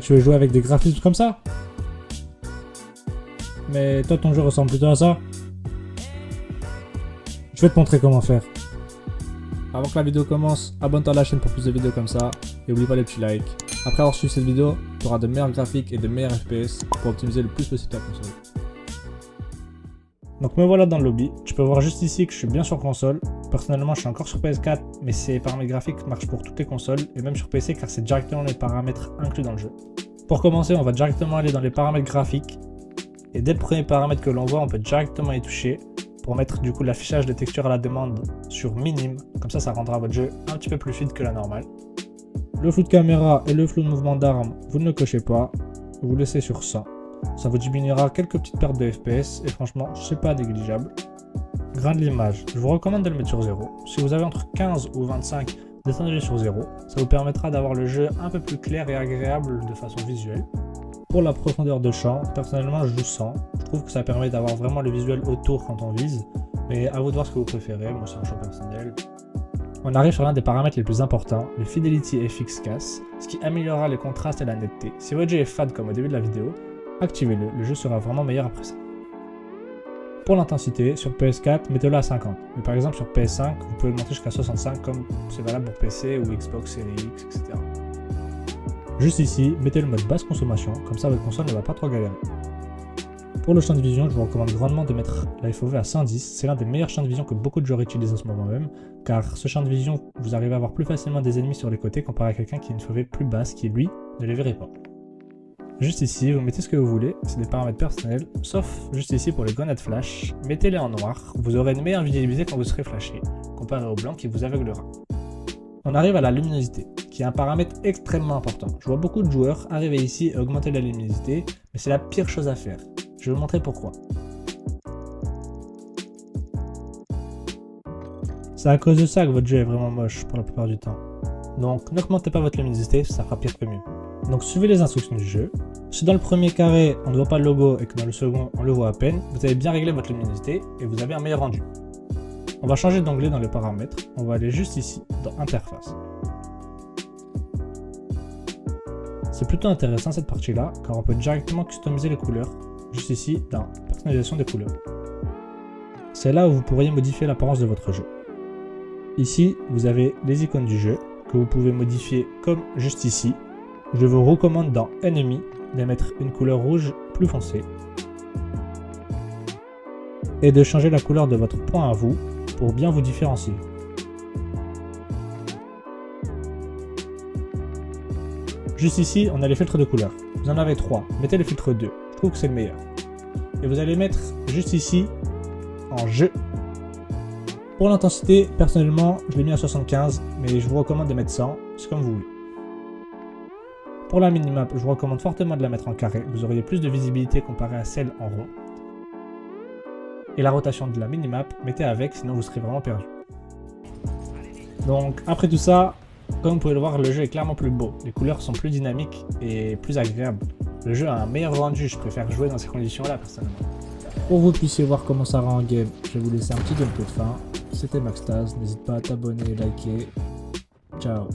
Tu veux jouer avec des graphismes comme ça? Mais toi, ton jeu ressemble plutôt à ça. Je vais te montrer comment faire. Avant que la vidéo commence, abonne-toi à la chaîne pour plus de vidéos comme ça. Et oublie pas les petits likes. Après avoir suivi cette vidéo, tu auras de meilleurs graphiques et de meilleurs FPS pour optimiser le plus possible ta console. Donc me voilà dans le lobby. Tu peux voir juste ici que je suis bien sur console. Personnellement, je suis encore sur PS4, mais ces paramètres graphiques marchent pour toutes les consoles et même sur PC car c'est directement les paramètres inclus dans le jeu. Pour commencer, on va directement aller dans les paramètres graphiques. Et dès le premier paramètre que l'on voit, on peut directement y toucher pour mettre du coup l'affichage des textures à la demande sur minime. Comme ça rendra votre jeu un petit peu plus fluide que la normale. Le flou de caméra et le flou de mouvement d'arme, vous ne le cochez pas. Vous laissez sur 100. Ça vous diminuera quelques petites pertes de FPS et franchement, c'est pas négligeable. Grain de l'image, je vous recommande de le mettre sur 0. Si vous avez entre 15 ou 25, descendez-le sur 0. Ça vous permettra d'avoir le jeu un peu plus clair et agréable de façon visuelle. Pour la profondeur de champ, personnellement je joue 100. Je trouve que ça permet d'avoir vraiment le visuel autour quand on vise. Mais à vous de voir ce que vous préférez, moi c'est un choix personnel. On arrive sur l'un des paramètres les plus importants, le Fidelity FX Cas, ce qui améliorera les contrastes et la netteté. Si votre jeu est fade comme au début de la vidéo, activez-le, le jeu sera vraiment meilleur après ça. Pour l'intensité, sur PS4, mettez-le à 50. Mais par exemple sur PS5, vous pouvez le monter jusqu'à 65 comme c'est valable pour PC ou Xbox Series X, etc. Juste ici, mettez le mode basse consommation, comme ça votre console ne va pas trop galérer. Pour le champ de vision, je vous recommande grandement de mettre la FOV à 110, c'est l'un des meilleurs champs de vision que beaucoup de joueurs utilisent en ce moment même, car ce champ de vision, vous arrivez à voir plus facilement des ennemis sur les côtés comparé à quelqu'un qui a une FOV plus basse qui lui ne les verrait pas. Juste ici, vous mettez ce que vous voulez, c'est des paramètres personnels, sauf juste ici pour les grenades flash, mettez-les en noir, vous aurez une meilleure visibilité quand vous serez flashé, comparé au blanc qui vous aveuglera. On arrive à la luminosité, qui est un paramètre extrêmement important. Je vois beaucoup de joueurs arriver ici et augmenter la luminosité, mais c'est la pire chose à faire. Je vais vous montrer pourquoi. C'est à cause de ça que votre jeu est vraiment moche pour la plupart du temps. Donc n'augmentez pas votre luminosité, ça fera pire que mieux. Donc suivez les instructions du jeu. Si dans le premier carré on ne voit pas le logo et que dans le second on le voit à peine, vous avez bien réglé votre luminosité et vous avez un meilleur rendu. On va changer d'onglet dans les paramètres, on va aller juste ici, dans Interface. C'est plutôt intéressant cette partie-là, car on peut directement customiser les couleurs, juste ici, dans Personnalisation des couleurs. C'est là où vous pourriez modifier l'apparence de votre jeu. Ici, vous avez les icônes du jeu, que vous pouvez modifier comme juste ici. Je vous recommande dans Enemy de mettre une couleur rouge plus foncée, et de changer la couleur de votre point à vous, pour bien vous différencier. Juste ici, on a les filtres de couleurs. Vous en avez 3. Mettez le filtre 2. Je trouve que c'est le meilleur. Et vous allez mettre juste ici en jeu. Pour l'intensité, personnellement, je l'ai mis à 75, mais je vous recommande de mettre 100. C'est comme vous voulez. Pour la minimap, je vous recommande fortement de la mettre en carré. Vous auriez plus de visibilité comparé à celle en rond. Et la rotation de la minimap, mettez avec, sinon vous serez vraiment perdu. Donc après tout ça, comme vous pouvez le voir, le jeu est clairement plus beau. Les couleurs sont plus dynamiques et plus agréables. Le jeu a un meilleur rendu, je préfère jouer dans ces conditions-là personnellement. Pour que vous puissiez voir comment ça rend en game, je vais vous laisser un petit gameplay de fin. C'était Maxtaz, n'hésite pas à t'abonner et liker. Ciao.